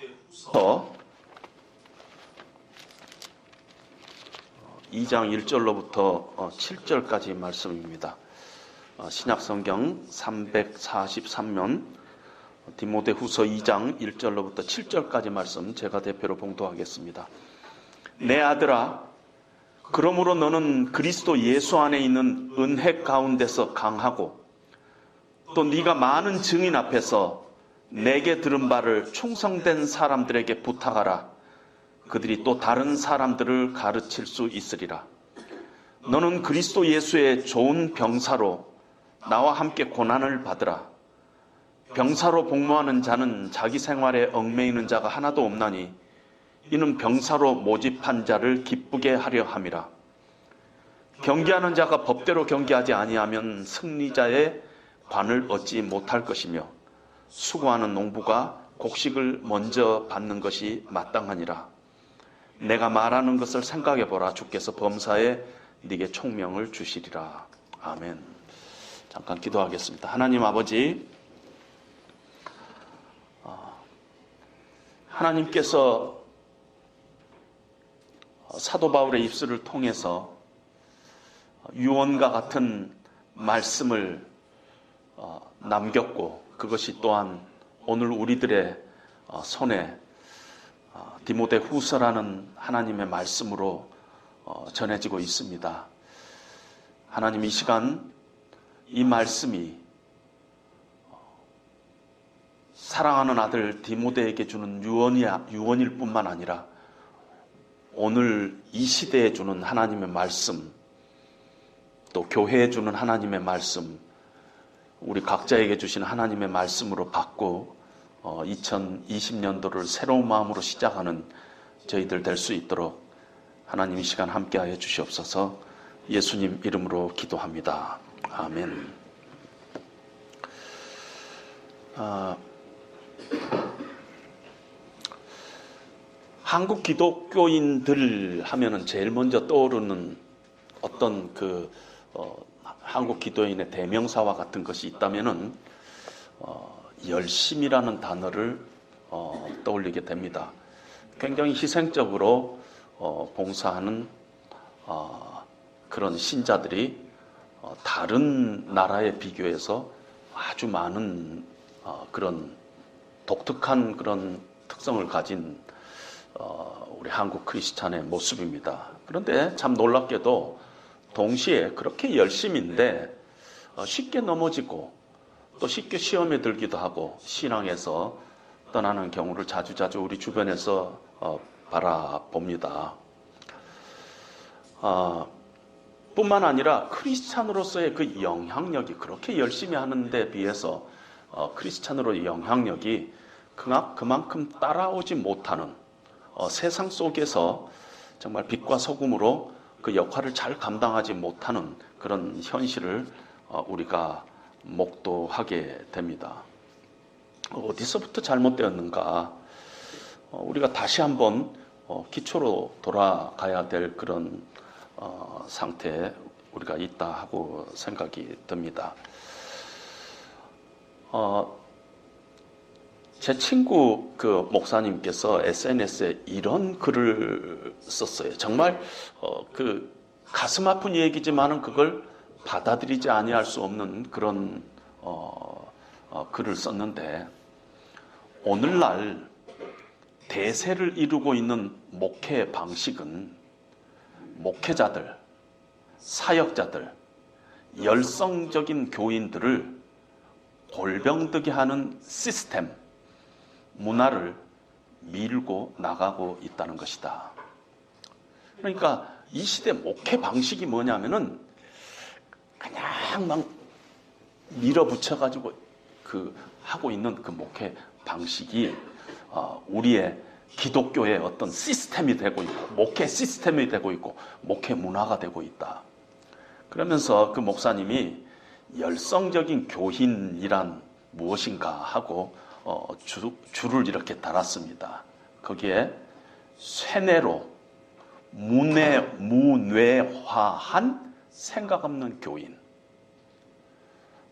디모데후서 2장 1절로부터 7절까지 말씀입니다. 신약성경 343면 디모데후서 2장 1절로부터 7절까지 말씀 제가 대표로 봉독하겠습니다. 내 아들아, 그러므로 너는 그리스도 예수 안에 있는 은혜 가운데서 강하고 또 네가 많은 증인 앞에서 내게 들은 바를 충성된 사람들에게 부탁하라. 그들이 또 다른 사람들을 가르칠 수 있으리라. 너는 그리스도 예수의 좋은 병사로 나와 함께 고난을 받으라. 병사로 복무하는 자는 자기 생활에 얽매이는 자가 하나도 없나니 이는 병사로 모집한 자를 기쁘게 하려 함이라. 경계하는 자가 법대로 경계하지 아니하면 승리자의 관을 얻지 못할 것이며 수고하는 농부가 곡식을 먼저 받는 것이 마땅하니라. 내가 말하는 것을 생각해 보라. 주께서 범사에 네게 총명을 주시리라. 아멘. 잠깐 기도하겠습니다. 하나님 아버지, 하나님께서 사도 바울의 입술을 통해서 유언과 같은 말씀을 남겼고, 그것이 또한 오늘 우리들의 손에 디모데후서라는 하나님의 말씀으로 전해지고 있습니다. 하나님, 이 시간 이 말씀이 사랑하는 아들 디모데에게 주는 유언일 뿐만 아니라 오늘 이 시대에 주는 하나님의 말씀, 또 교회에 주는 하나님의 말씀, 우리 각자에게 주신 하나님의 말씀으로 받고 2020년도를 새로운 마음으로 시작하는 저희들 될 수 있도록 하나님 이 시간 함께하여 주시옵소서. 예수님 이름으로 기도합니다. 아멘. 한국 기독교인들 하면은 제일 먼저 떠오르는 어떤 한국 기도인의 대명사와 같은 것이 있다면은 열심이라는 단어를 떠올리게 됩니다. 굉장히 희생적으로 봉사하는 그런 신자들이 다른 나라에 비교해서 아주 많은 그런 독특한 그런 특성을 가진 우리 한국 크리스찬의 모습입니다. 그런데 참 놀랍게도 동시에 그렇게 열심인데 쉽게 넘어지고 또 쉽게 시험에 들기도 하고 신앙에서 떠나는 경우를 자주자주 우리 주변에서 바라봅니다. 뿐만 아니라 크리스찬으로서의 그 영향력이, 그렇게 열심히 하는 데 비해서 크리스찬으로의 영향력이 그만큼 따라오지 못하는, 세상 속에서 정말 빛과 소금으로 그 역할을 잘 감당하지 못하는 그런 현실을 우리가 목도하게 됩니다. 어디서부터 잘못되었는가? 우리가 다시 한번 기초로 돌아가야 될 그런 상태에 우리가 있다 하고 생각이 듭니다. 제 친구 그 목사님께서 SNS에 이런 글을 썼어요. 정말 그 가슴 아픈 얘기지만은 그걸 받아들이지 아니할 수 없는 그런 글을 썼는데, 오늘날 대세를 이루고 있는 목회 방식은 목회자들, 사역자들, 열성적인 교인들을 골병되게 하는 시스템, 문화를 밀고 나가고 있다는 것이다. 그러니까 이 시대 목회 방식이 뭐냐면은 그냥 막 밀어붙여가지고 하고 있는 그 목회 방식이 우리의 기독교의 어떤 시스템이 되고 있고, 목회 시스템이 되고 있고, 목회 문화가 되고 있다. 그러면서 그 목사님이 열성적인 교인이란 무엇인가 하고 줄을 이렇게 달았습니다. 거기에 쇠뇌로 문외화한 생각 없는 교인,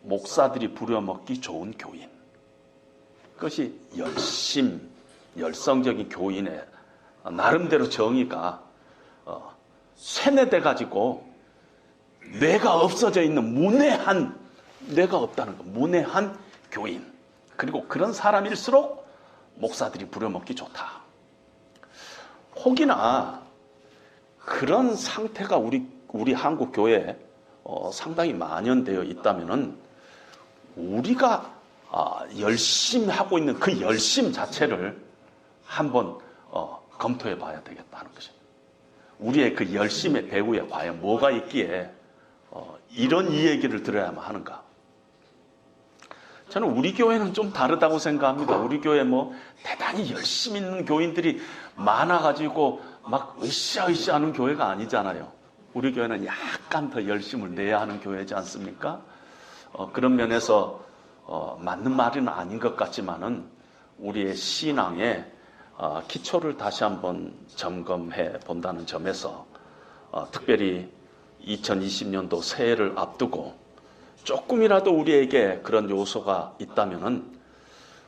목사들이 부려먹기 좋은 교인, 그것이 열심, 열성적인 교인의 나름대로 정의가 세뇌돼 가지고 뇌가 없어져 있는 문외한, 뇌가 없다는 거, 문외한 교인, 그리고 그런 사람일수록 목사들이 부려먹기 좋다. 혹이나 그런 상태가 우리 한국 교회에 상당히 만연되어 있다면은 우리가 열심히 하고 있는 그 열심 자체를 한번 검토해 봐야 되겠다는 것입니다. 우리의 그 열심의 배후에 과연 뭐가 있기에 이런 이야기를 들어야만 하는가? 저는 우리 교회는 좀 다르다고 생각합니다. 우리 교회 대단히 열심히 있는 교인들이 많아가지고 막 으쌰으쌰 하는 교회가 아니잖아요. 우리 교회는 약간 더 열심을 내야 하는 교회지 않습니까? 그런 면에서 맞는 말은 아닌 것 같지만은 우리의 신앙의 기초를 다시 한번 점검해 본다는 점에서 특별히 2020년도 새해를 앞두고 조금이라도 우리에게 그런 요소가 있다면은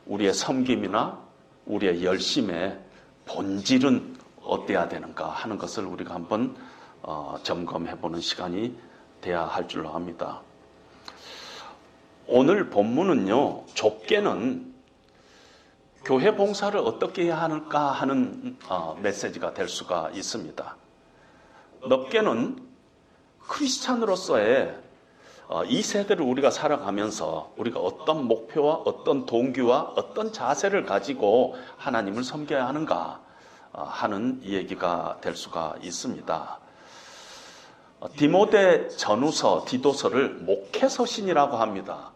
우리의 섬김이나 우리의 열심의 본질은 어때야 되는가 하는 것을 우리가 한번 점검해 보는 시간이 돼야 할 줄로 압니다. 오늘 본문은요, 좁게는 교회 봉사를 어떻게 해야 하는가 하는 메시지가 될 수가 있습니다. 넓게는 크리스찬으로서의 이 세대를 우리가 살아가면서 우리가 어떤 목표와 어떤 동기와 어떤 자세를 가지고 하나님을 섬겨야 하는가 하는 얘기가 될 수가 있습니다. 디모데 전후서, 디도서를 목회서신이라고 합니다.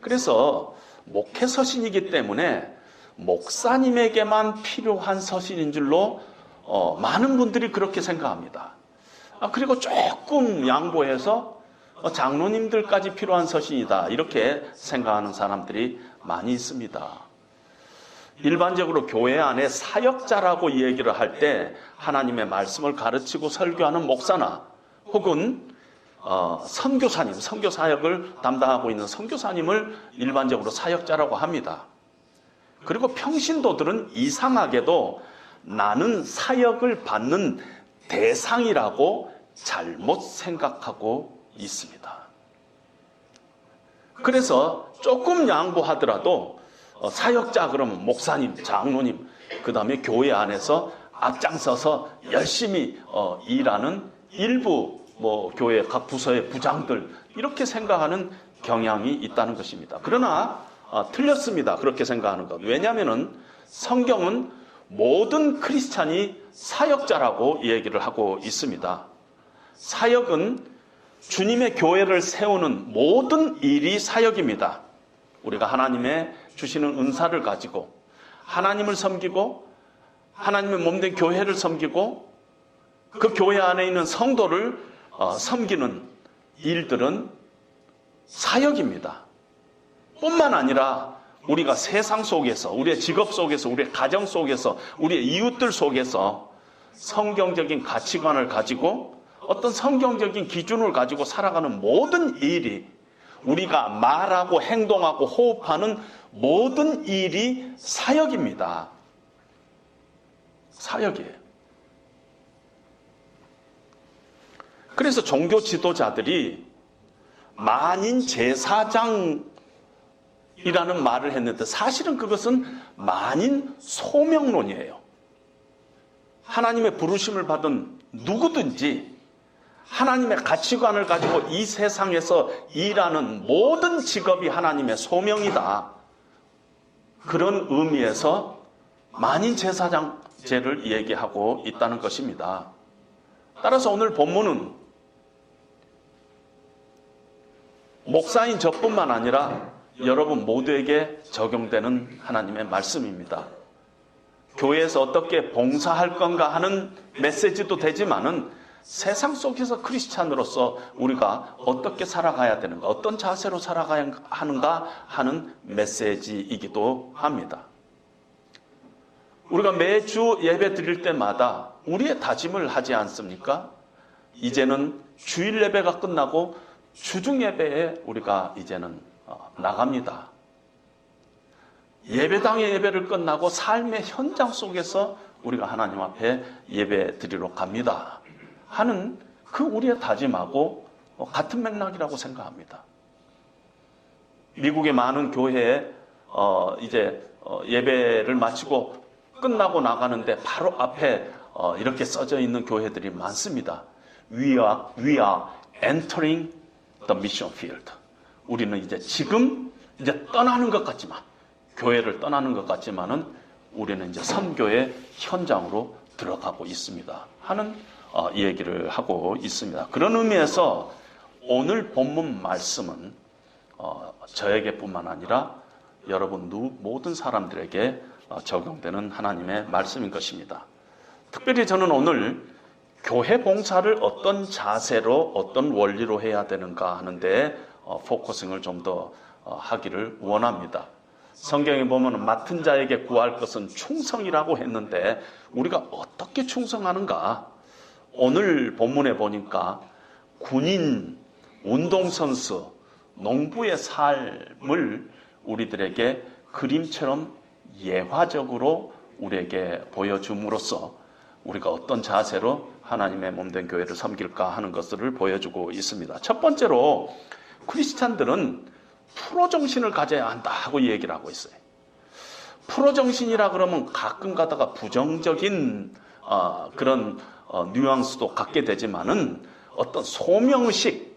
그래서 목회서신이기 때문에 목사님에게만 필요한 서신인 줄로 많은 분들이 그렇게 생각합니다. 그리고 조금 양보해서 장로님들까지 필요한 서신이다, 이렇게 생각하는 사람들이 많이 있습니다. 일반적으로 교회 안에 사역자라고 얘기를 할 때 하나님의 말씀을 가르치고 설교하는 목사나 혹은 선교사님, 선교사역을 담당하고 있는 선교사님을 일반적으로 사역자라고 합니다. 그리고 평신도들은 이상하게도 나는 사역을 받는 대상이라고 잘못 생각하고 있습니다. 그래서 조금 양보하더라도 사역자 그러면 목사님, 장로님, 그 다음에 교회 안에서 앞장서서 열심히 일하는 일부 교회 각 부서의 부장들, 이렇게 생각하는 경향이 있다는 것입니다. 그러나 틀렸습니다. 그렇게 생각하는 것. 왜냐하면 성경은 모든 크리스찬이 사역자라고 얘기를 하고 있습니다. 사역은 주님의 교회를 세우는 모든 일이 사역입니다. 우리가 하나님의 주시는 은사를 가지고 하나님을 섬기고 하나님의 몸된 교회를 섬기고 그 교회 안에 있는 성도를 섬기는 일들은 사역입니다. 뿐만 아니라 우리가 세상 속에서, 우리의 직업 속에서, 우리의 가정 속에서, 우리의 이웃들 속에서 성경적인 가치관을 가지고 어떤 성경적인 기준을 가지고 살아가는 모든 일이, 우리가 말하고 행동하고 호흡하는 모든 일이 사역입니다. 사역이에요. 그래서 종교 지도자들이 만인 제사장이라는 말을 했는데 사실은 그것은 만인 소명론이에요. 하나님의 부르심을 받은 누구든지 하나님의 가치관을 가지고 이 세상에서 일하는 모든 직업이 하나님의 소명이다. 그런 의미에서 만인 제사장제를 얘기하고 있다는 것입니다. 따라서 오늘 본문은 목사인 저뿐만 아니라 여러분 모두에게 적용되는 하나님의 말씀입니다. 교회에서 어떻게 봉사할 건가 하는 메시지도 되지만은 세상 속에서 크리스찬으로서 우리가 어떻게 살아가야 되는가, 어떤 자세로 살아가야 하는가 하는 메시지이기도 합니다. 우리가 매주 예배 드릴 때마다 우리의 다짐을 하지 않습니까? 이제는 주일 예배가 끝나고 주중 예배에 우리가 이제는 나갑니다. 예배당의 예배를 끝나고 삶의 현장 속에서 우리가 하나님 앞에 예배 드리러 갑니다 하는 그 우리의 다짐하고 같은 맥락이라고 생각합니다. 미국의 많은 교회에 이제 예배를 마치고 끝나고 나가는데 바로 앞에 이렇게 써져 있는 교회들이 많습니다. We are entering the mission field. 우리는 이제 지금 이제 떠나는 것 같지만, 교회를 떠나는 것 같지만은 우리는 이제 선교의 현장으로 들어가고 있습니다 하는 이 얘기를 하고 있습니다. 그런 의미에서 오늘 본문 말씀은 저에게뿐만 아니라 여러분 모든 사람들에게 적용되는 하나님의 말씀인 것입니다. 특별히 저는 오늘 교회 봉사를 어떤 자세로 어떤 원리로 해야 되는가 하는데 포커싱을 좀 더 하기를 원합니다. 성경에 보면 맡은 자에게 구할 것은 충성이라고 했는데 우리가 어떻게 충성하는가? 오늘 본문에 보니까 군인, 운동선수, 농부의 삶을 우리들에게 그림처럼 예화적으로 우리에게 보여줌으로써 우리가 어떤 자세로 하나님의 몸된 교회를 섬길까 하는 것들을 보여주고 있습니다. 첫 번째로 크리스찬들은 프로 정신을 가져야 한다 하고 얘기를 하고 있어요. 프로 정신이라 그러면 가끔 가다가 부정적인 그런 뉘앙스도 갖게 되지만은 어떤 소명의식,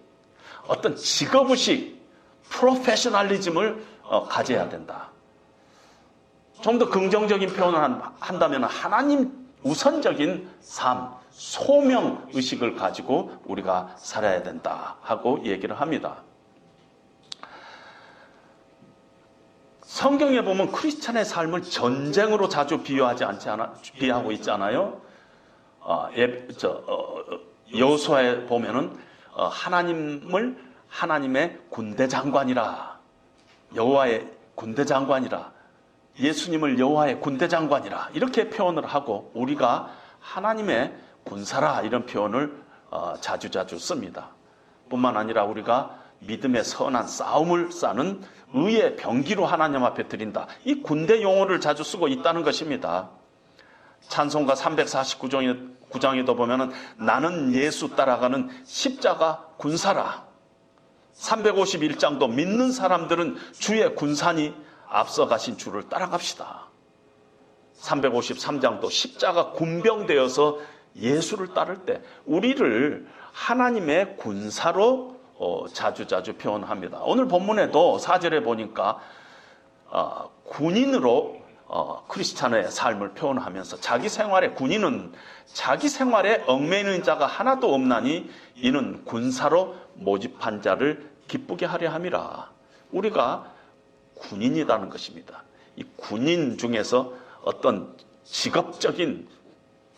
어떤 직업의식, 프로페셔널리즘을 가져야 된다. 좀 더 긍정적인 표현을 한다면 하나님 우선적인 삶, 소명의식을 가지고 우리가 살아야 된다 하고 얘기를 합니다. 성경에 보면 크리스찬의 삶을 전쟁으로 자주 비유하고 있잖아요. 여호수아에 보면은 하나님을 하나님의 군대 장관이라, 여호와의 군대 장관이라, 예수님을 여호와의 군대 장관이라 이렇게 표현을 하고 우리가 하나님의 군사라 이런 표현을 자주자주 씁니다. 뿐만 아니라 우리가 믿음의 선한 싸움을 싸는 의의 병기로 하나님 앞에 드린다. 이 군대 용어를 자주 쓰고 있다는 것입니다. 찬송가 349장에도 보면은 나는 예수 따라가는 십자가 군사라. 351장도 믿는 사람들은 주의 군산이 앞서가신 주를 따라갑시다. 353장도 십자가 군병되어서 예수를 따를 때 우리를 하나님의 군사로 자주자주 표현합니다. 오늘 본문에도 4절에 보니까 군인으로 크리스찬의 삶을 표현하면서 자기 생활에, 군인은 자기 생활에 얽매이는 자가 하나도 없나니 이는 군사로 모집한 자를 기쁘게 하려 함이라. 우리가 군인이라는 것입니다. 이 군인 중에서 어떤 직업적인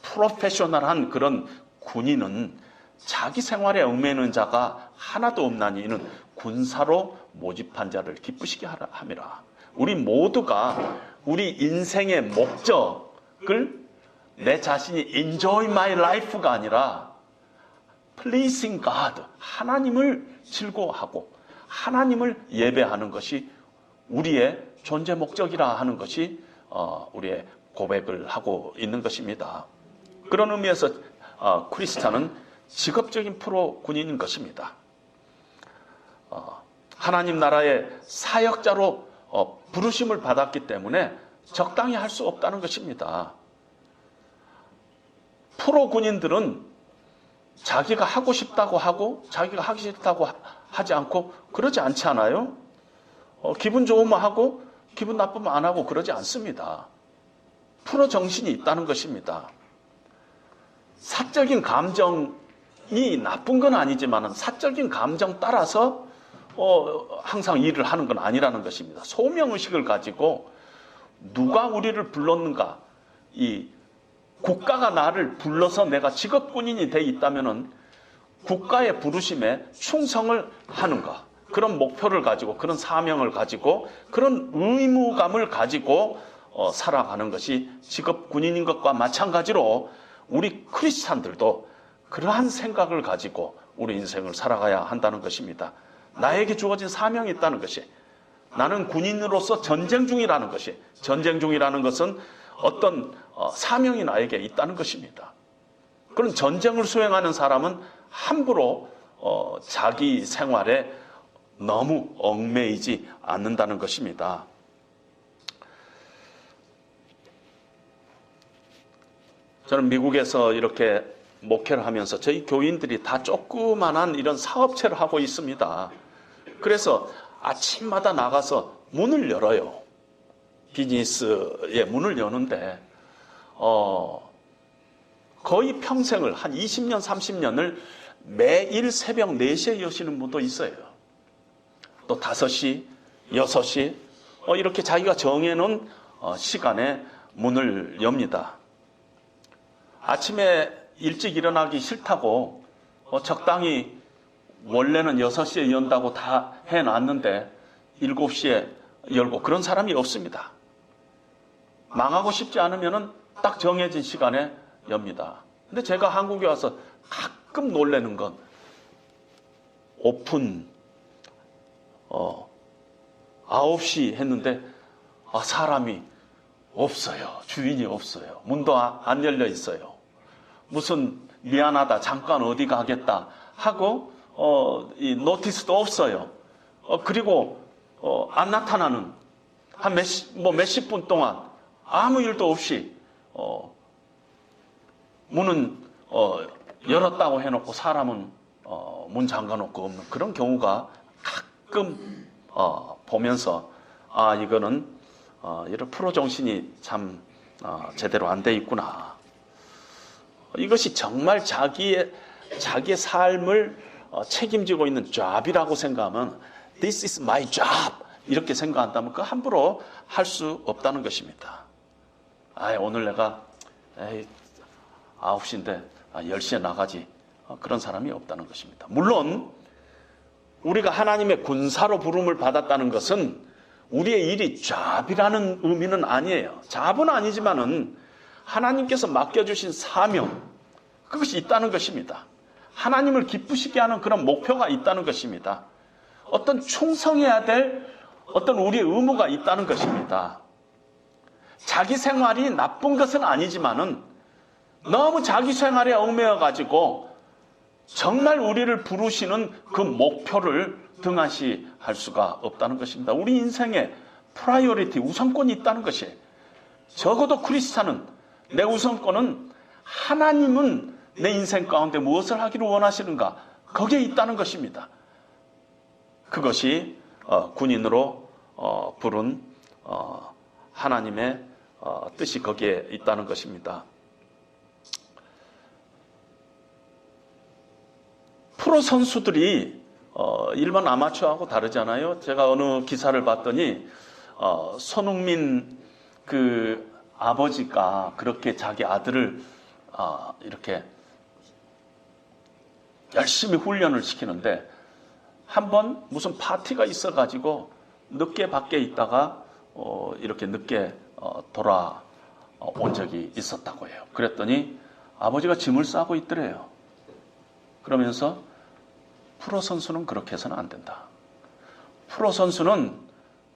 프로페셔널한 그런 군인은 자기 생활에 얽매이는 자가 하나도 없나니 이는 군사로 모집한 자를 기쁘시게 하라 함이라. 우리 모두가 우리 인생의 목적을 내 자신이 enjoy my life가 아니라 pleasing God, 하나님을 즐거워하고 하나님을 예배하는 것이 우리의 존재 목적이라 하는 것이 우리의 고백을 하고 있는 것입니다. 그런 의미에서 크리스찬은 직업적인 프로 군인인 것입니다. 하나님 나라의 사역자로 부르심을 받았기 때문에 적당히 할 수 없다는 것입니다. 프로 군인들은 자기가 하고 싶다고 하고 자기가 하기 싫다고 하지 않고 그러지 않지 않아요? 기분 좋으면 하고 기분 나쁘면 안 하고 그러지 않습니다. 프로 정신이 있다는 것입니다. 사적인 감정이 나쁜 건 아니지만 사적인 감정 따라서 항상 일을 하는 건 아니라는 것입니다. 소명의식을 가지고 누가 우리를 불렀는가, 이 국가가 나를 불러서 내가 직업군인이 돼 있다면은 국가의 부르심에 충성을 하는가, 그런 목표를 가지고 그런 사명을 가지고 그런 의무감을 가지고 살아가는 것이 직업군인인 것과 마찬가지로 우리 크리스찬들도 그러한 생각을 가지고 우리 인생을 살아가야 한다는 것입니다. 나에게 주어진 사명이 있다는 것이, 나는 군인으로서 전쟁 중이라는 것이, 전쟁 중이라는 것은 어떤 사명이 나에게 있다는 것입니다. 그런 전쟁을 수행하는 사람은 함부로 자기 생활에 너무 얽매이지 않는다는 것입니다. 저는 미국에서 이렇게 목회를 하면서 저희 교인들이 다 조그만한 이런 사업체를 하고 있습니다. 그래서 아침마다 나가서 문을 열어요. 비즈니스의 문을 여는데 거의 평생을 한 20년, 30년을 매일 새벽 4시에 여시는 분도 있어요. 또 5시, 6시 이렇게 자기가 정해놓은 시간에 문을 엽니다. 아침에 일찍 일어나기 싫다고 적당히 원래는 6시에 연다고 다 해놨는데 7시에 열고 그런 사람이 없습니다. 망하고 싶지 않으면 딱 정해진 시간에 엽니다. 근데 제가 한국에 와서 가끔 놀라는 건 오픈 9시 했는데 사람이 없어요. 주인이 없어요. 문도 안 열려 있어요. 무슨 미안하다, 잠깐 어디 가겠다 하고 이 노티스도 없어요. 그리고 안 나타나는 한 몇십 분 동안 아무 일도 없이 문은 열었다고 해놓고 사람은 문 잠가놓고 없는 그런 경우가 가끔 보면서 이거는 이런 프로 정신이 참 제대로 안 돼 있구나. 이것이 정말 자기의 삶을 책임지고 있는 job이라고 생각하면 This is my job 이렇게 생각한다면 그 함부로 할 수 없다는 것입니다. 오늘 내가 9시인데 10시에 나가지 그런 사람이 없다는 것입니다. 물론 우리가 하나님의 군사로 부름을 받았다는 것은 우리의 일이 job이라는 의미는 아니에요. job은 아니지만은 하나님께서 맡겨주신 사명 그것이 있다는 것입니다. 하나님을 기쁘시게 하는 그런 목표가 있다는 것입니다. 어떤 충성해야 될 어떤 우리의 의무가 있다는 것입니다. 자기 생활이 나쁜 것은 아니지만은 너무 자기 생활에 얽매여 가지고 정말 우리를 부르시는 그 목표를 등한시할 수가 없다는 것입니다. 우리 인생에 프라이어리티 우선권이 있다는 것이에요. 적어도 크리스찬은 내 우선권은 하나님은 내 인생 가운데 무엇을 하기를 원하시는가 거기에 있다는 것입니다. 그것이 군인으로 부른 하나님의 뜻이 거기에 있다는 것입니다. 프로 선수들이 일반 아마추어하고 다르잖아요. 제가 어느 기사를 봤더니 손흥민 그 아버지가 그렇게 자기 아들을 이렇게 열심히 훈련을 시키는데 한번 무슨 파티가 있어가지고 늦게 밖에 있다가 이렇게 늦게 돌아온 적이 있었다고 해요. 그랬더니 아버지가 짐을 싸고 있더래요. 그러면서 프로 선수는 그렇게 해서는 안 된다. 프로 선수는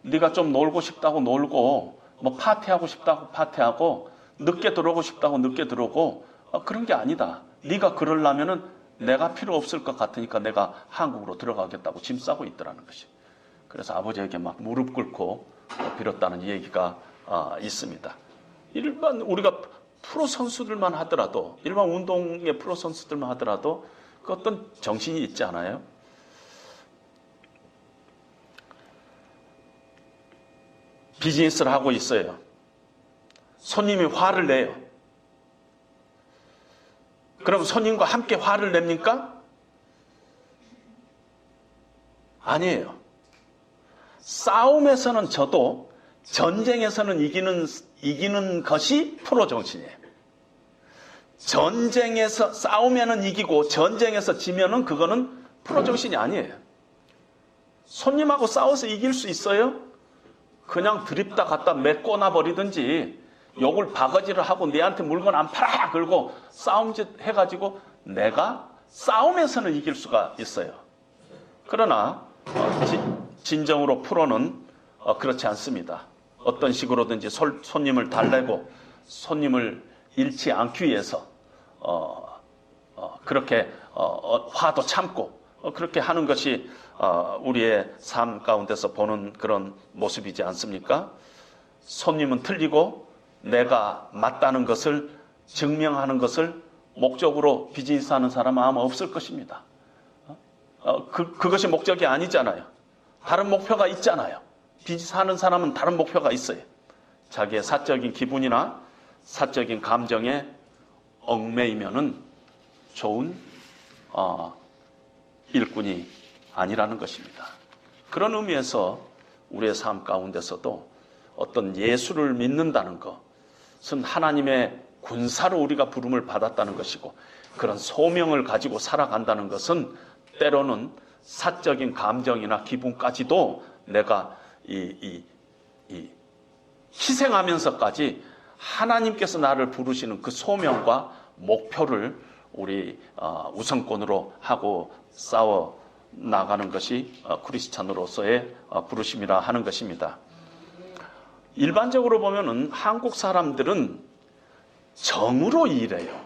네가 좀 놀고 싶다고 놀고 뭐 파티하고 싶다고 파티하고 늦게 들어오고 싶다고 늦게 들어오고 그런 게 아니다. 네가 그러려면은 내가 필요 없을 것 같으니까 내가 한국으로 들어가겠다고 짐 싸고 있더라는 것이. 그래서 아버지에게 막 무릎 꿇고 빌었다는 얘기가 있습니다. 일반 우리가 프로 선수들만 하더라도 일반 운동의 프로 선수들만 하더라도 그 어떤 정신이 있지 않아요? 비즈니스를 하고 있어요. 손님이 화를 내요. 그럼 손님과 함께 화를 냅니까? 아니에요. 싸움에서는 져도 전쟁에서는 이기는 것이 프로 정신이에요. 전쟁에서 싸우면은 이기고 전쟁에서 지면은 그거는 프로 정신이 아니에요. 손님하고 싸워서 이길 수 있어요? 그냥 드립다 갖다 메꿔놔 버리든지 욕을 바가지를 하고 내한테 물건 안 팔아 걸고 싸움짓 해가지고 내가 싸움에서는 이길 수가 있어요. 그러나 진정으로 프로는 그렇지 않습니다. 어떤 식으로든지 손님을 달래고 손님을 잃지 않기 위해서 그렇게 화도 참고 그렇게 하는 것이 우리의 삶 가운데서 보는 그런 모습이지 않습니까? 손님은 틀리고 내가 맞다는 것을 증명하는 것을 목적으로 비즈니스하는 사람은 아마 없을 것입니다. 그것이 목적이 아니잖아요. 다른 목표가 있잖아요. 비즈니스하는 사람은 다른 목표가 있어요. 자기의 사적인 기분이나 사적인 감정에 얽매이면은 좋은 일꾼이 아니라는 것입니다. 그런 의미에서 우리의 삶 가운데서도 어떤 예수를 믿는다는 것은 하나님의 군사로 우리가 부름을 받았다는 것이고, 그런 소명을 가지고 살아간다는 것은 때로는 사적인 감정이나 기분까지도 내가 희생하면서까지 하나님께서 나를 부르시는 그 소명과 목표를 우리 우선권으로 하고 싸워 나가는 것이 크리스찬으로서의 부르심이라 하는 것입니다. 일반적으로 보면은 한국 사람들은 정으로 일해요.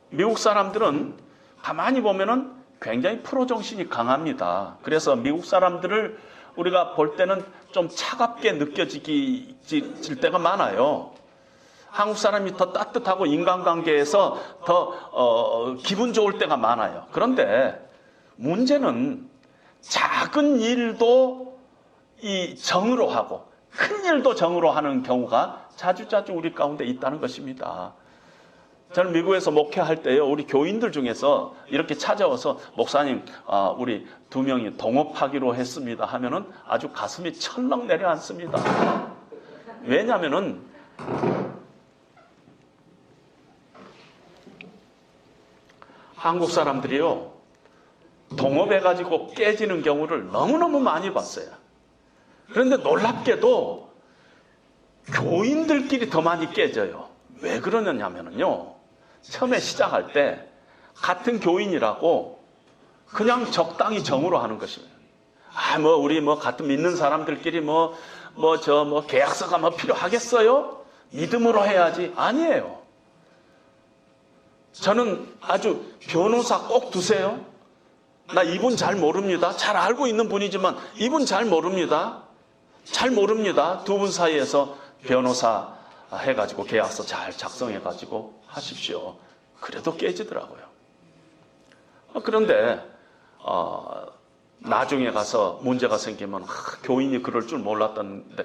미국 사람들은 가만히 보면은 굉장히 프로 정신이 강합니다. 그래서 미국 사람들을 우리가 볼 때는 좀 차갑게 느껴질 때가 많아요. 한국 사람이 더 따뜻하고 인간관계에서 더 기분 좋을 때가 많아요. 그런데 문제는 작은 일도 이 정으로 하고 큰 일도 정으로 하는 경우가 자주자주 우리 가운데 있다는 것입니다. 저는 미국에서 목회할 때요, 우리 교인들 중에서 이렇게 찾아와서 목사님, 우리 2명이 동업하기로 했습니다 하면은 아주 가슴이 철렁 내려앉습니다. 왜냐하면은 한국 사람들이요, 동업해가지고 깨지는 경우를 너무너무 많이 봤어요. 그런데 놀랍게도 교인들끼리 더 많이 깨져요. 왜 그러느냐면요, 처음에 시작할 때 같은 교인이라고 그냥 적당히 정으로 하는 것입니다. 우리 같은 믿는 사람들끼리 계약서가 필요하겠어요? 믿음으로 해야지. 아니에요. 저는 아주 변호사 꼭 두세요. 나 이분 잘 모릅니다. 잘 알고 있는 분이지만 이분 잘 모릅니다. 잘 모릅니다. 두 분 사이에서 변호사 해가지고 계약서 잘 작성해가지고 하십시오. 그래도 깨지더라고요. 그런데 나중에 가서 문제가 생기면 교인이 그럴 줄 몰랐다는데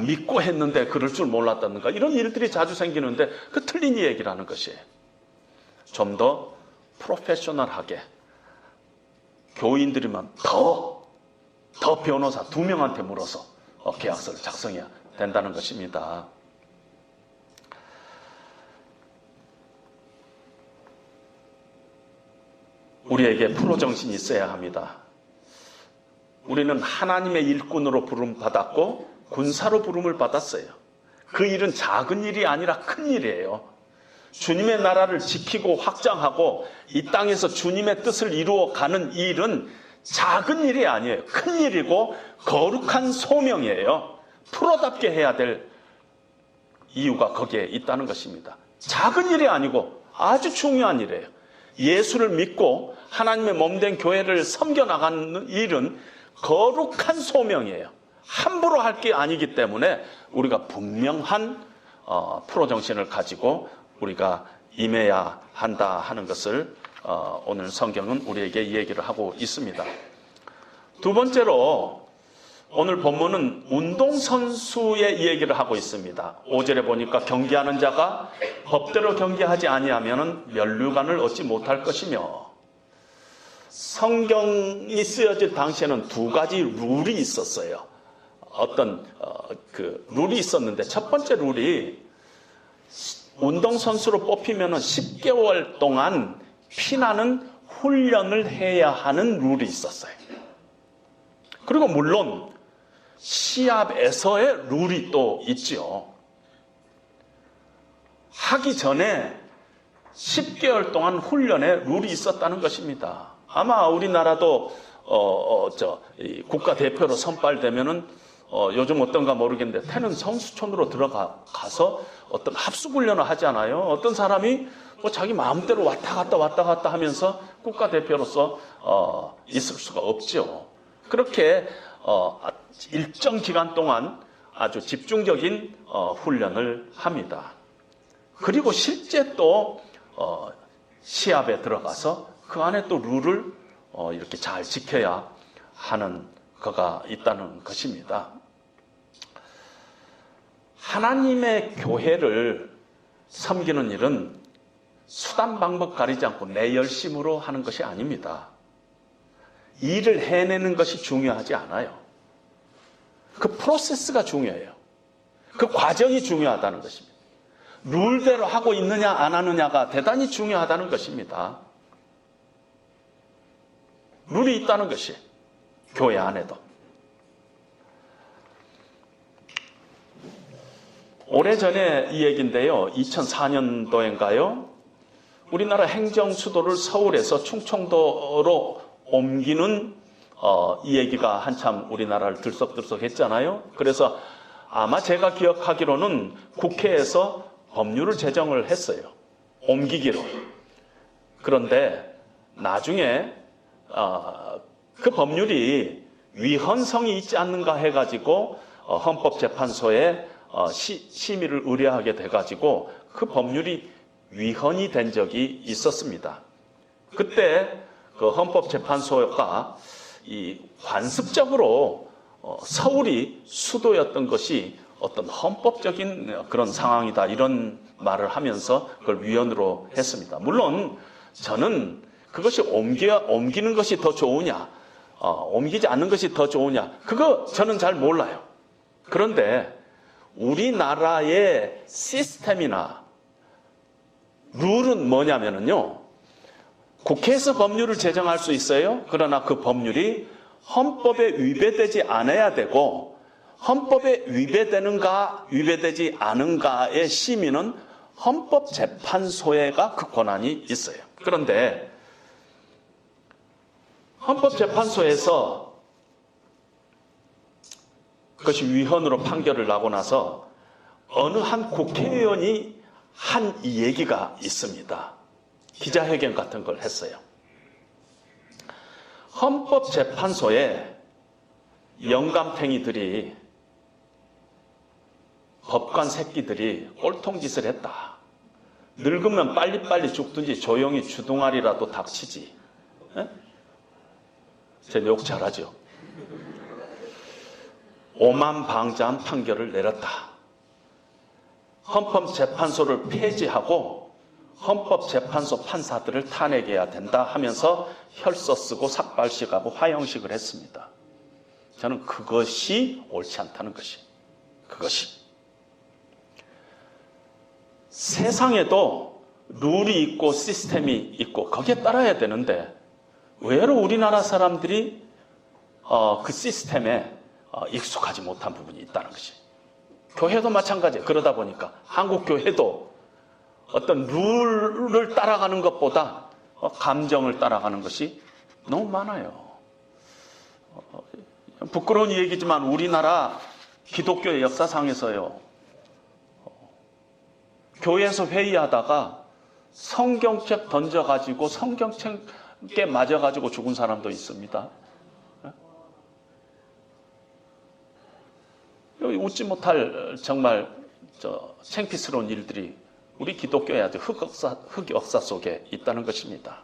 믿고 했는데 그럴 줄 몰랐다는가, 이런 일들이 자주 생기는데 그 틀린 얘기라는 것이에요. 좀 더 프로페셔널하게 교인들이면 더 변호사 2명한테 물어서 계약서를 작성해야 된다는 것입니다. 우리에게 프로 정신이 있어야 합니다. 우리는 하나님의 일꾼으로 부름받았고 군사로 부름을 받았어요. 그 일은 작은 일이 아니라 큰 일이에요. 주님의 나라를 지키고 확장하고 이 땅에서 주님의 뜻을 이루어가는 일은 작은 일이 아니에요. 큰 일이고 거룩한 소명이에요. 프로답게 해야 될 이유가 거기에 있다는 것입니다. 작은 일이 아니고 아주 중요한 일이에요. 예수를 믿고 하나님의 몸된 교회를 섬겨나가는 일은 거룩한 소명이에요. 함부로 할 게 아니기 때문에 우리가 분명한 프로정신을 가지고 우리가 임해야 한다 하는 것을 오늘 성경은 우리에게 얘기를 하고 있습니다. 두 번째로 오늘 본문은 운동선수의 얘기를 하고 있습니다. 5절에 보니까 경기하는 자가 법대로 경기하지 아니하면 면류관을 얻지 못할 것이며, 성경이 쓰여질 당시에는 2가지 룰이 있었어요. 어떤 룰이 있었는데, 첫 번째 룰이 운동선수로 뽑히면 10개월 동안 피나는 훈련을 해야 하는 룰이 있었어요. 그리고 물론 시합에서의 룰이 또 있죠. 하기 전에 10개월 동안 훈련에 룰이 있었다는 것입니다. 아마 우리나라도 국가대표로 선발되면은 요즘 어떤가 모르겠는데 태는 성수촌으로 들어가서 어떤 합숙훈련을 하잖아요. 어떤 사람이 뭐 자기 마음대로 왔다 갔다 하면서 국가대표로서 있을 수가 없죠. 그렇게 일정 기간 동안 아주 집중적인 훈련을 합니다. 그리고 실제 또 시합에 들어가서 그 안에 또 룰을 이렇게 잘 지켜야 하는 거가 있다는 것입니다. 하나님의 교회를 섬기는 일은 수단 방법 가리지 않고 내 열심으로 하는 것이 아닙니다. 일을 해내는 것이 중요하지 않아요. 그 프로세스가 중요해요. 그 과정이 중요하다는 것입니다. 룰대로 하고 있느냐 안 하느냐가 대단히 중요하다는 것입니다. 룰이 있다는 것이 교회 안에도. 오래전에 이 얘기인데요. 2004년도인가요? 우리나라 행정 수도를 서울에서 충청도로 옮기는 이 얘기가 한참 우리나라를 들썩들썩했잖아요. 그래서 아마 제가 기억하기로는 국회에서 법률을 제정을 했어요. 옮기기로. 그런데 나중에 그 법률이 위헌성이 있지 않는가 해가지고 헌법재판소에 심의를 의뢰하게 돼가지고 그 법률이 위헌이 된 적이 있었습니다. 그때 그 헌법재판소가 이 관습적으로 서울이 수도였던 것이 어떤 헌법적인 그런 상황이다 이런 말을 하면서 그걸 위헌으로 했습니다. 물론 저는 그것이 옮기는 것이 더 좋으냐 옮기지 않는 것이 더 좋으냐 그거 저는 잘 몰라요. 그런데 우리나라의 시스템이나 룰은 뭐냐면요. 국회에서 법률을 제정할 수 있어요. 그러나 그 법률이 헌법에 위배되지 않아야 되고 헌법에 위배되는가 위배되지 않은가의 심의는 헌법재판소에가 그 권한이 있어요. 그런데 헌법재판소에서 그것이 위헌으로 판결을 나고 나서 어느 한 국회의원이 한 이 얘기가 있습니다. 기자회견 같은 걸 했어요. 헌법재판소에 영감탱이들이 법관 새끼들이 꼴통짓을 했다. 늙으면 빨리빨리 죽든지 조용히 주둥아리라도 닥치지. 제 욕 잘하죠. 오만방자한 판결을 내렸다. 헌법재판소를 폐지하고 헌법재판소 판사들을 탄핵해야 된다 하면서 혈서 쓰고 삭발식하고 화형식을 했습니다. 저는 그것이 옳지 않다는 것이. 그것이. 세상에도 룰이 있고 시스템이 있고 거기에 따라야 되는데 의외로 우리나라 사람들이 그 시스템에 익숙하지 못한 부분이 있다는 것이. 교회도 마찬가지예요. 그러다 보니까 한국 교회도 어떤 룰을 따라가는 것보다 감정을 따라가는 것이 너무 많아요. 부끄러운 얘기지만 우리나라 기독교의 역사상에서요. 교회에서 회의하다가 성경책 던져가지고 성경책에 맞아가지고 죽은 사람도 있습니다. 웃지 못할 정말 창피스러운 일들이 우리 기독교의 아주 흑역사 속에 있다는 것입니다.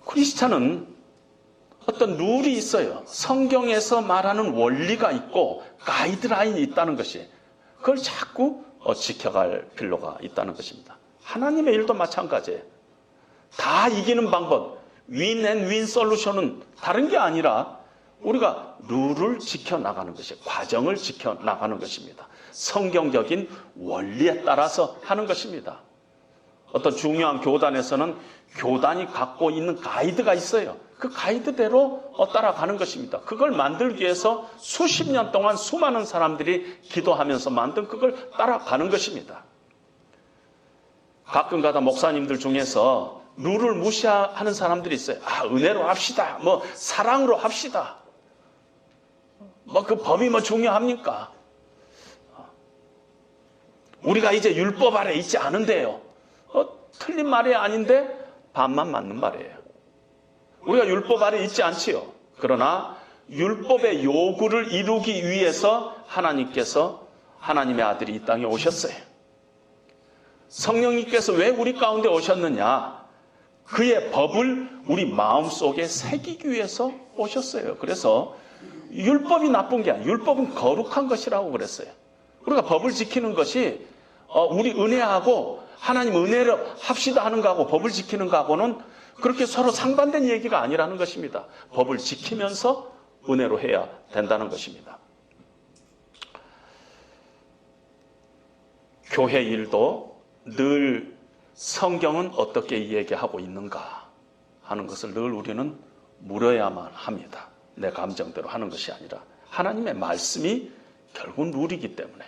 크리스찬은 어떤 룰이 있어요. 성경에서 말하는 원리가 있고 가이드라인이 있다는 것이 그걸 자꾸 지켜갈 필요가 있다는 것입니다. 하나님의 일도 마찬가지예요. 다 이기는 방법, 윈앤윈 솔루션은 다른 게 아니라 우리가 룰을 지켜나가는 것이 과정을 지켜나가는 것입니다. 성경적인 원리에 따라서 하는 것입니다. 어떤 중요한 교단에서는 교단이 갖고 있는 가이드가 있어요. 그 가이드대로 따라가는 것입니다. 그걸 만들기 위해서 수십 년 동안 수많은 사람들이 기도하면서 만든 그걸 따라가는 것입니다. 가끔가다 목사님들 중에서 룰을 무시하는 사람들이 있어요. 은혜로 합시다. 사랑으로 합시다. 그 법이 중요합니까? 우리가 이제 율법 아래 있지 않은데요. 틀린 말이 아닌데 반만 맞는 말이에요. 우리가 율법 아래 있지 않지요. 그러나 율법의 요구를 이루기 위해서 하나님께서 하나님의 아들이 이 땅에 오셨어요. 성령님께서 왜 우리 가운데 오셨느냐? 그의 법을 우리 마음속에 새기기 위해서 오셨어요. 그래서 율법이 나쁜 게 아니에요. 율법은 거룩한 것이라고 그랬어요. 우리가 법을 지키는 것이 우리 은혜하고 하나님 은혜를 합시다 하는 거하고 법을 지키는 거하고는 그렇게 서로 상반된 얘기가 아니라는 것입니다. 법을 지키면서 은혜로 해야 된다는 것입니다. 교회 일도 늘 성경은 어떻게 이야기하고 있는가 하는 것을 늘 우리는 물어야만 합니다. 내 감정대로 하는 것이 아니라 하나님의 말씀이 결국은 룰이기 때문에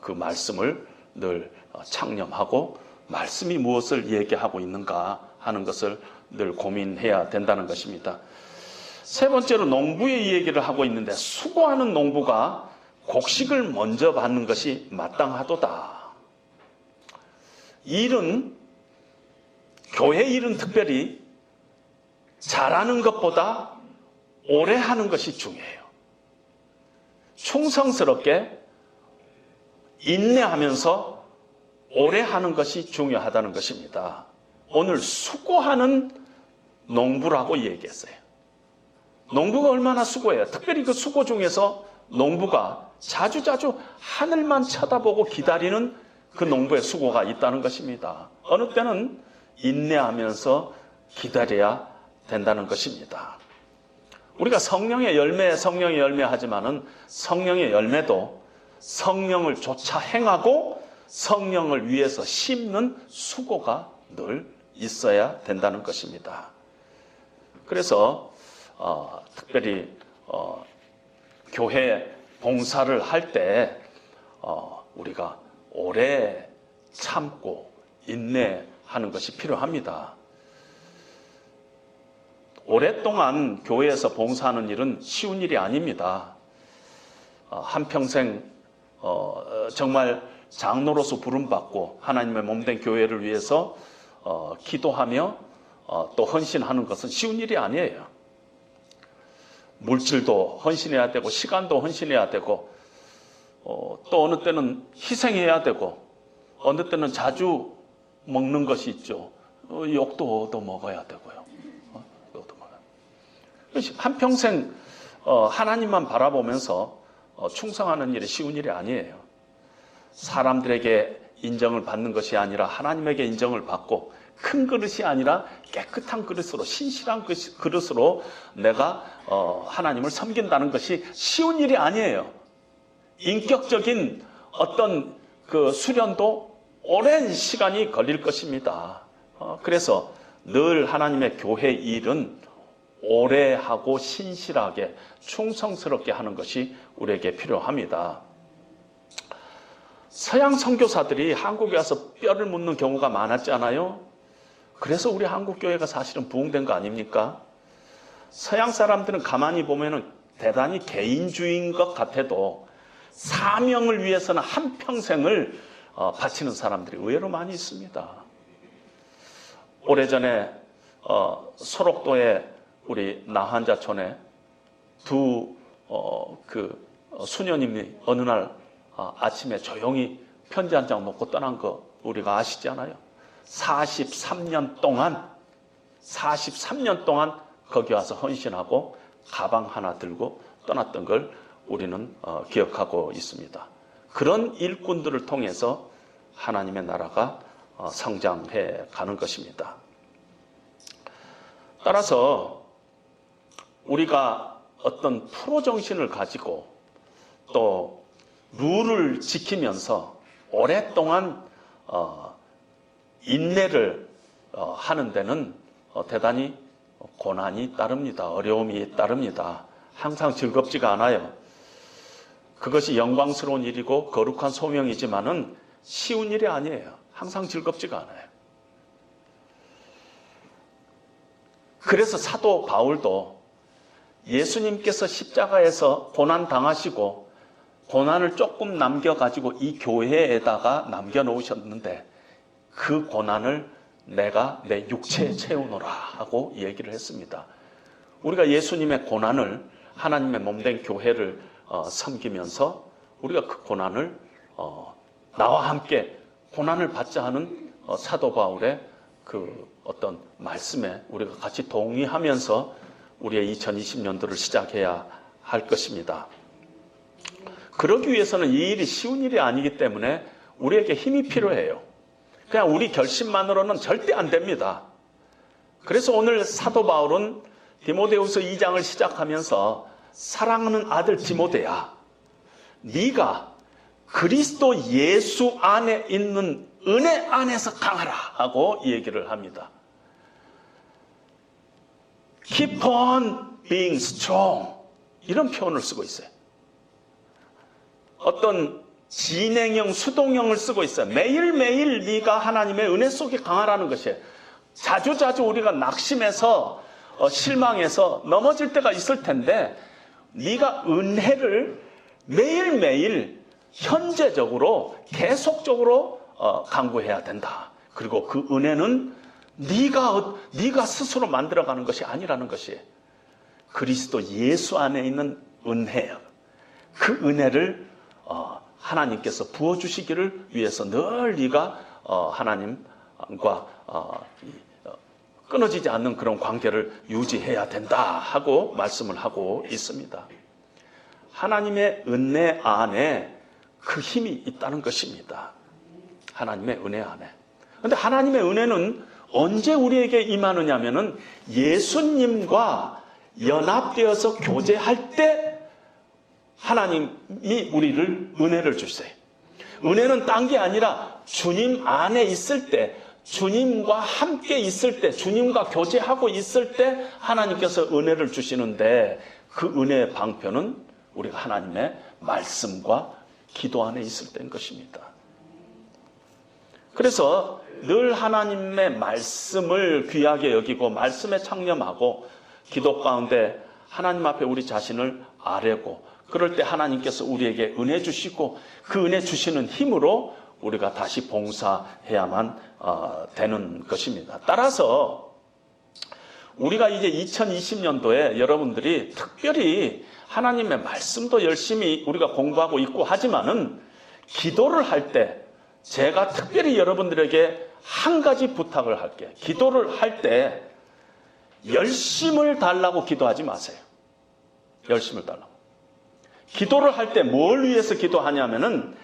그 말씀을 늘 창념하고 말씀이 무엇을 얘기하고 있는가 하는 것을 늘 고민해야 된다는 것입니다. 세 번째로 농부의 얘기를 하고 있는데 수고하는 농부가 곡식을 먼저 받는 것이 마땅하도다. 일은 교회 일은 특별히 잘하는 것보다 오래 하는 것이 중요해요. 충성스럽게 인내하면서 오래 하는 것이 중요하다는 것입니다. 오늘 수고하는 농부라고 얘기했어요. 농부가 얼마나 수고해요. 특별히 그 수고 중에서 농부가 자주자주 하늘만 쳐다보고 기다리는 그 농부의 수고가 있다는 것입니다. 어느 때는 인내하면서 기다려야 된다는 것입니다. 우리가 성령의 열매 하지만은 성령의 열매도 성령을 쫓아 행하고 성령을 위해서 심는 수고가 늘 있어야 된다는 것입니다. 그래서 특별히 교회 봉사를 할 때 우리가 오래 참고 인내하는 것이 필요합니다. 오랫동안 교회에서 봉사하는 일은 쉬운 일이 아닙니다. 한평생 정말 장로로서 부름받고 하나님의 몸된 교회를 위해서 기도하며 또 헌신하는 것은 쉬운 일이 아니에요. 물질도 헌신해야 되고 시간도 헌신해야 되고 또 어느 때는 희생해야 되고 어느 때는 자주 먹는 것이 있죠. 욕도 얻어 먹어야 되고요. 한평생 하나님만 바라보면서 충성하는 일이 쉬운 일이 아니에요. 사람들에게 인정을 받는 것이 아니라 하나님에게 인정을 받고 큰 그릇이 아니라 깨끗한 그릇으로 신실한 그릇으로 내가 하나님을 섬긴다는 것이 쉬운 일이 아니에요. 인격적인 어떤 그 수련도 오랜 시간이 걸릴 것입니다. 그래서 늘 하나님의 교회 일은 오래 하고 신실하게 충성스럽게 하는 것이 우리에게 필요합니다. 서양 선교사들이 한국에 와서 뼈를 묻는 경우가 많았잖아요. 그래서 우리 한국 교회가 사실은 부흥된 거 아닙니까? 서양 사람들은 가만히 보면은 대단히 개인주의인 것 같아도 사명을 위해서는 한평생을 바치는 사람들이 의외로 많이 있습니다. 오래전에 소록도의 우리 나환자촌에 두 수녀님이 어느 날 아침에 조용히 편지 한 장 놓고 떠난 거 우리가 아시잖아요. 43년 동안 거기 와서 헌신하고 가방 하나 들고 떠났던 걸 우리는 기억하고 있습니다. 그런 일꾼들을 통해서 하나님의 나라가 성장해 가는 것입니다. 따라서 우리가 어떤 프로 정신을 가지고 또 룰을 지키면서 오랫동안 인내를 하는 데는 대단히 고난이 따릅니다. 어려움이 따릅니다. 항상 즐겁지가 않아요. 그것이 영광스러운 일이고 거룩한 소명이지만은 쉬운 일이 아니에요. 항상 즐겁지가 않아요. 그래서 사도 바울도 예수님께서 십자가에서 고난 당하시고 고난을 조금 남겨가지고 이 교회에다가 남겨놓으셨는데 그 고난을 내가 내 육체에 채우노라 하고 얘기를 했습니다. 우리가 예수님의 고난을 하나님의 몸된 교회를 섬기면서 우리가 그 고난을 나와 함께 고난을 받자 하는 사도 바울의 그 어떤 말씀에 우리가 같이 동의하면서 우리의 2020년도를 시작해야 할 것입니다. 그러기 위해서는 이 일이 쉬운 일이 아니기 때문에 우리에게 힘이 필요해요. 그냥 우리 결심만으로는 절대 안 됩니다. 그래서 오늘 사도 바울은 디모데후서 2장을 시작하면서 사랑하는 아들 디모데야, 네가 그리스도 예수 안에 있는 은혜 안에서 강하라 하고 얘기를 합니다. Keep on being strong, 이런 표현을 쓰고 있어요. 어떤 진행형, 수동형을 쓰고 있어요. 매일매일 네가 하나님의 은혜 속에 강하라는 것이에요. 자주자주 우리가 낙심해서 실망해서 넘어질 때가 있을 텐데 네가 은혜를 매일매일 현재적으로 계속적으로 강구해야 된다. 그리고 그 은혜는 네가 스스로 만들어가는 것이 아니라는 것이에요. 그리스도 예수 안에 있는 은혜예요. 그 은혜를 하나님께서 부어주시기를 위해서 늘 네가 하나님과 끊어지지 않는 그런 관계를 유지해야 된다 하고 말씀을 하고 있습니다. 하나님의 은혜 안에 그 힘이 있다는 것입니다. 하나님의 은혜 안에. 그런데 하나님의 은혜는 언제 우리에게 임하느냐 하면은 예수님과 연합되어서 교제할 때 하나님이 우리를 은혜를 주세요. 은혜는 딴 게 아니라 주님 안에 있을 때, 주님과 함께 있을 때, 주님과 교제하고 있을 때 하나님께서 은혜를 주시는데 그 은혜의 방편은 우리가 하나님의 말씀과 기도 안에 있을 때인 것입니다. 그래서 늘 하나님의 말씀을 귀하게 여기고 말씀에 창념하고 기도 가운데 하나님 앞에 우리 자신을 아뢰고 그럴 때 하나님께서 우리에게 은혜 주시고 그 은혜 주시는 힘으로 우리가 다시 봉사해야만 되는 것입니다. 따라서 우리가 이제 2020년도에 여러분들이 특별히 하나님의 말씀도 열심히 우리가 공부하고 있고 하지만은 기도를 할 때 제가 특별히 여러분들에게 한 가지 부탁을 할게요. 기도를 할 때 열심을 달라고 기도하지 마세요. 열심을 달라고. 기도를 할 때 뭘 위해서 기도하냐면은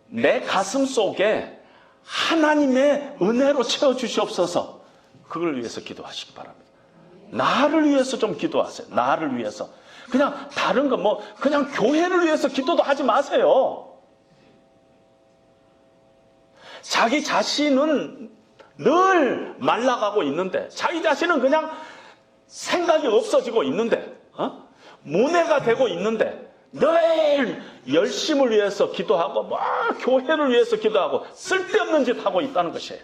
내 가슴 속에 하나님의 은혜로 채워주시옵소서, 그걸 위해서 기도하시기 바랍니다. 나를 위해서 좀 기도하세요. 나를 위해서. 그냥 다른 거 그냥 교회를 위해서 기도도 하지 마세요. 자기 자신은 늘 말라가고 있는데, 자기 자신은 그냥 생각이 없어지고 있는데, 모내가 되고 있는데, 늘 열심을 위해서 기도하고, 교회를 위해서 기도하고, 쓸데없는 짓 하고 있다는 것이에요.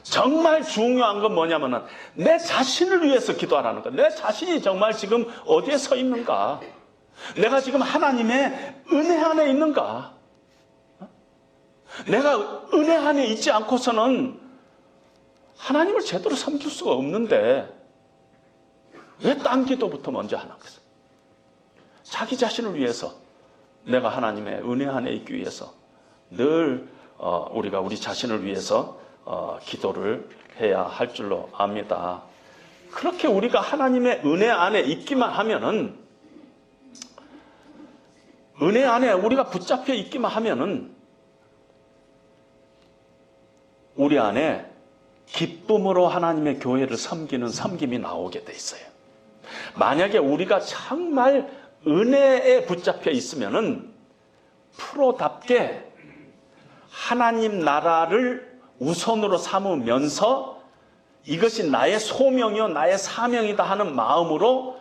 정말 중요한 건 뭐냐면은, 내 자신을 위해서 기도하라는 거. 내 자신이 정말 지금 어디에 서 있는가? 내가 지금 하나님의 은혜 안에 있는가? 내가 은혜 안에 있지 않고서는 하나님을 제대로 섬길 수가 없는데 왜 딴 기도부터 먼저 하나겠어요? 자기 자신을 위해서, 내가 하나님의 은혜 안에 있기 위해서 늘 우리가 우리 자신을 위해서 기도를 해야 할 줄로 압니다. 그렇게 우리가 하나님의 은혜 안에 있기만 하면은, 은혜 안에 우리가 붙잡혀 있기만 하면은 우리 안에 기쁨으로 하나님의 교회를 섬기는 섬김이 나오게 돼 있어요. 만약에 우리가 정말 은혜에 붙잡혀 있으면은 프로답게 하나님 나라를 우선으로 삼으면서 이것이 나의 소명이요 나의 사명이다 하는 마음으로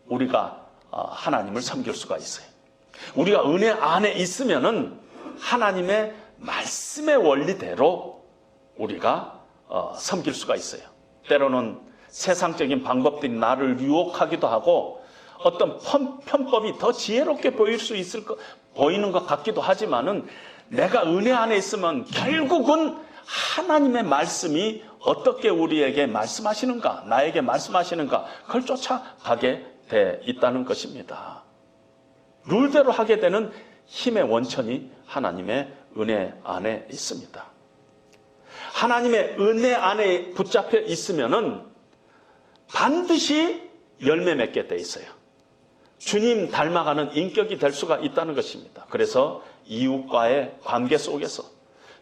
우리가 하나님을 섬길 수가 있어요. 우리가 은혜 안에 있으면은 하나님의 말씀의 원리대로 우리가 섬길 수가 있어요. 때로는 세상적인 방법들이 나를 유혹하기도 하고 어떤 편법이 더 지혜롭게 보이는 것 같기도 하지만은 내가 은혜 안에 있으면 결국은 하나님의 말씀이 어떻게 우리에게 말씀하시는가, 나에게 말씀하시는가, 그걸 쫓아가게 돼 있다는 것입니다. 룰대로 하게 되는 힘의 원천이 하나님의 은혜 안에 있습니다. 하나님의 은혜 안에 붙잡혀 있으면은 반드시 열매 맺게 돼 있어요. 주님 닮아가는 인격이 될 수가 있다는 것입니다. 그래서 이웃과의 관계 속에서,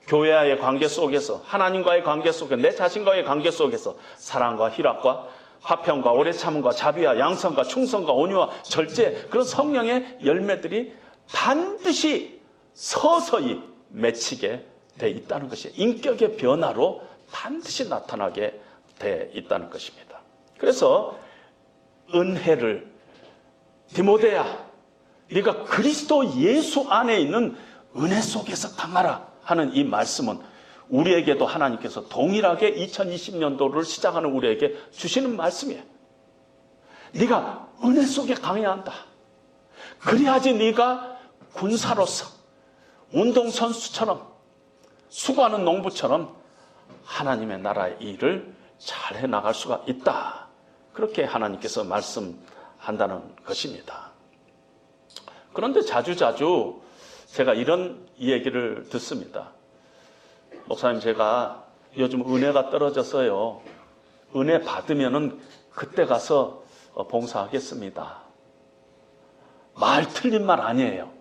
교회와의 관계 속에서, 하나님과의 관계 속에서, 내 자신과의 관계 속에서 사랑과 희락과 화평과 오래 참음과 자비와 양선과 충성과 온유와 절제, 그런 성령의 열매들이 반드시 서서히 맺히게 돼 있다는 것이 인격의 변화로 반드시 나타나게 돼 있다는 것입니다. 그래서 은혜를 디모데야, 네가 그리스도 예수 안에 있는 은혜 속에서 강하라 하는 이 말씀은 우리에게도 하나님께서 동일하게 2020년도를 시작하는 우리에게 주시는 말씀이에요. 네가 은혜 속에 강해야 한다. 그래야지 네가 군사로서, 운동선수처럼, 수고하는 농부처럼 하나님의 나라의 일을 잘 해나갈 수가 있다. 그렇게 하나님께서 말씀한다는 것입니다. 그런데 자주자주 제가 이런 얘기를 듣습니다. 목사님, 제가 요즘 은혜가 떨어졌어요. 은혜 받으면은 그때 가서 봉사하겠습니다. 말 틀린 말 아니에요.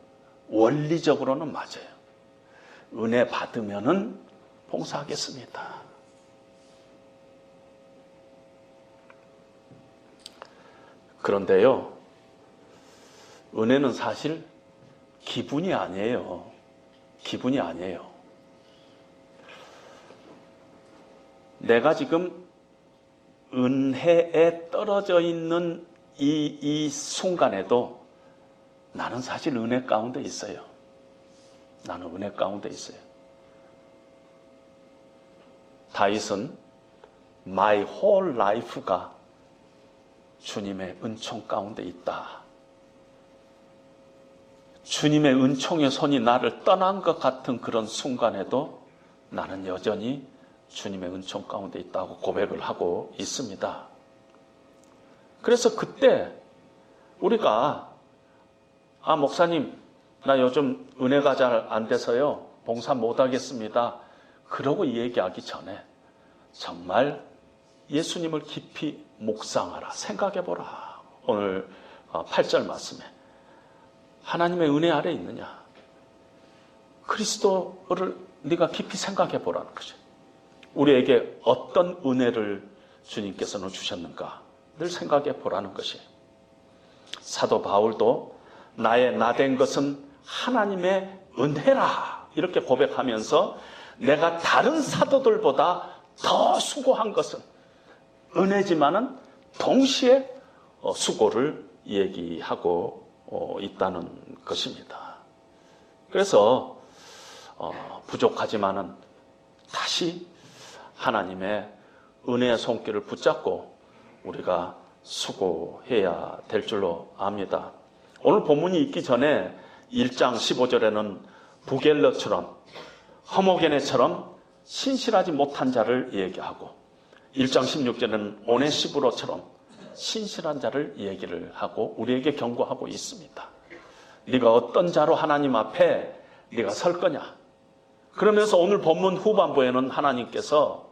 원리적으로는 맞아요. 은혜 받으면은 봉사하겠습니다. 그런데요, 은혜는 사실 기분이 아니에요. 기분이 아니에요. 내가 지금 은혜에 떨어져 있는 이 순간에도 나는 사실 은혜 가운데 있어요. 나는 은혜 가운데 있어요. 다윗은 My whole life가 주님의 은총 가운데 있다. 주님의 은총의 손이 나를 떠난 것 같은 그런 순간에도 나는 여전히 주님의 은총 가운데 있다고 고백을 하고 있습니다. 그래서 그때 우리가 목사님, 나 요즘 은혜가 잘 안 돼서요, 봉사 못 하겠습니다, 그러고 얘기하기 전에 정말 예수님을 깊이 묵상하라, 생각해보라. 오늘 8절 말씀에 하나님의 은혜 아래 있느냐, 그리스도를 네가 깊이 생각해보라는 거죠. 우리에게 어떤 은혜를 주님께서는 주셨는가 늘 생각해보라는 것이에요. 사도 바울도 나의 나된 것은 하나님의 은혜라 이렇게 고백하면서 내가 다른 사도들보다 더 수고한 것은 은혜지만은 동시에 수고를 얘기하고 있다는 것입니다. 그래서 부족하지만은 다시 하나님의 은혜의 손길을 붙잡고 우리가 수고해야 될 줄로 압니다. 오늘 본문이 있기 전에 1장 15절에는 부겔러처럼 허모게네처럼 신실하지 못한 자를 얘기하고 1장 16절에는 오네시브로처럼 신실한 자를 얘기를 하고 우리에게 경고하고 있습니다. 네가 어떤 자로 하나님 앞에 네가 설 거냐. 그러면서 오늘 본문 후반부에는 하나님께서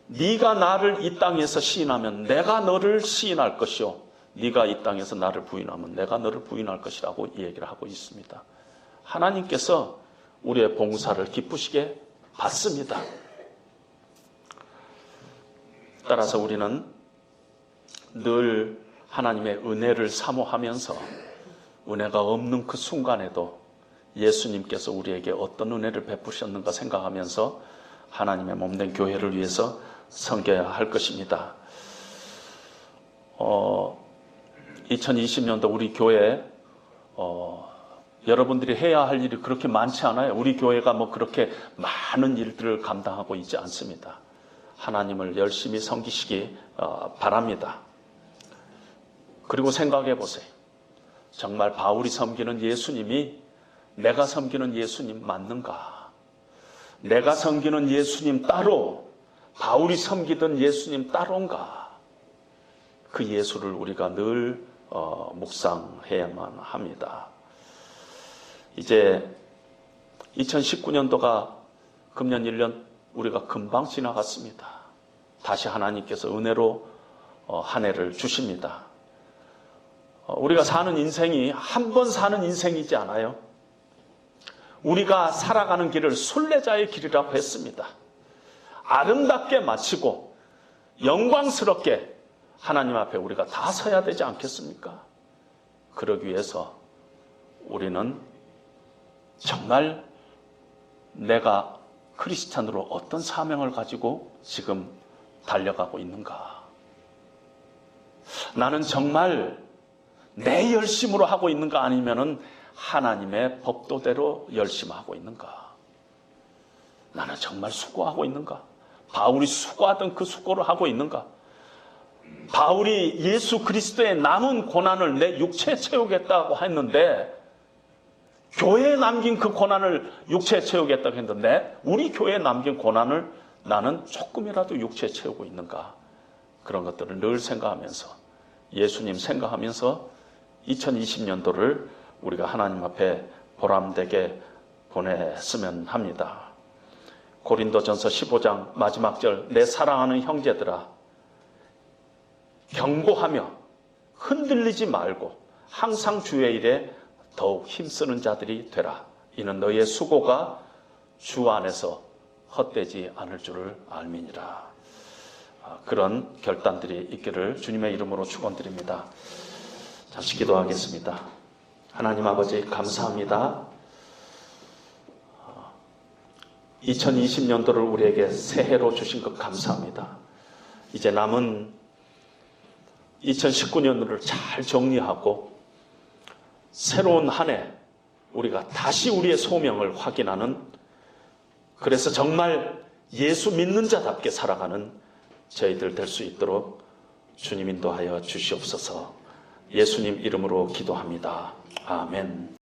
네가 나를 이 땅에서 시인하면 내가 너를 시인할 것이요, 네가 이 땅에서 나를 부인하면 내가 너를 부인할 것이라고 얘기를 하고 있습니다. 하나님께서 우리의 봉사를 기쁘시게 받습니다. 따라서 우리는 늘 하나님의 은혜를 사모하면서 은혜가 없는 그 순간에도 예수님께서 우리에게 어떤 은혜를 베푸셨는가 생각하면서 하나님의 몸된 교회를 위해서 섬겨야 할 것입니다. 2020년도 우리 교회 여러분들이 해야 할 일이 그렇게 많지 않아요. 우리 교회가 뭐 그렇게 많은 일들을 감당하고 있지 않습니다. 하나님을 열심히 섬기시기 바랍니다. 그리고 생각해 보세요. 정말 바울이 섬기는 예수님이 내가 섬기는 예수님 맞는가? 내가 섬기는 예수님 따로 바울이 섬기던 예수님 따로인가? 그 예수를 우리가 늘 묵상해야만 합니다. 이제 2019년도가 금년 1년 우리가 금방 지나갔습니다. 다시 하나님께서 은혜로 한 해를 주십니다. 우리가 사는 인생이 한 번 사는 인생이지 않아요. 우리가 살아가는 길을 순례자의 길이라고 했습니다. 아름답게 마치고 영광스럽게 하나님 앞에 우리가 다 서야 되지 않겠습니까? 그러기 위해서 우리는 정말 내가 크리스찬으로 어떤 사명을 가지고 지금 달려가고 있는가? 나는 정말 내 열심으로 하고 있는가 아니면은 하나님의 법도대로 열심히 하고 있는가? 나는 정말 수고하고 있는가? 바울이 수고하던 그 수고를 하고 있는가? 바울이 예수 그리스도의 남은 고난을 내 육체에 채우겠다고 했는데 교회에 남긴 그 고난을 육체에 채우겠다고 했는데 우리 교회에 남긴 고난을 나는 조금이라도 육체에 채우고 있는가? 그런 것들을 늘 생각하면서 예수님 생각하면서 2020년도를 우리가 하나님 앞에 보람되게 보냈으면 합니다. 고린도전서 15장 마지막 절, 내 사랑하는 형제들아 경고하며 흔들리지 말고 항상 주의 일에 더욱 힘쓰는 자들이 되라. 이는 너희의 수고가 주 안에서 헛되지 않을 줄을 알미니라. 그런 결단들이 있기를 주님의 이름으로 축원드립니다. 잠시 기도하겠습니다. 하나님 아버지 감사합니다. 2020년도를 우리에게 새해로 주신 것 감사합니다. 이제 남은 2019년도를 잘 정리하고 새로운 한 해 우리가 다시 우리의 소명을 확인하는, 그래서 정말 예수 믿는 자답게 살아가는 저희들 될 수 있도록 주님 인도하여 주시옵소서. 예수님 이름으로 기도합니다. 아멘.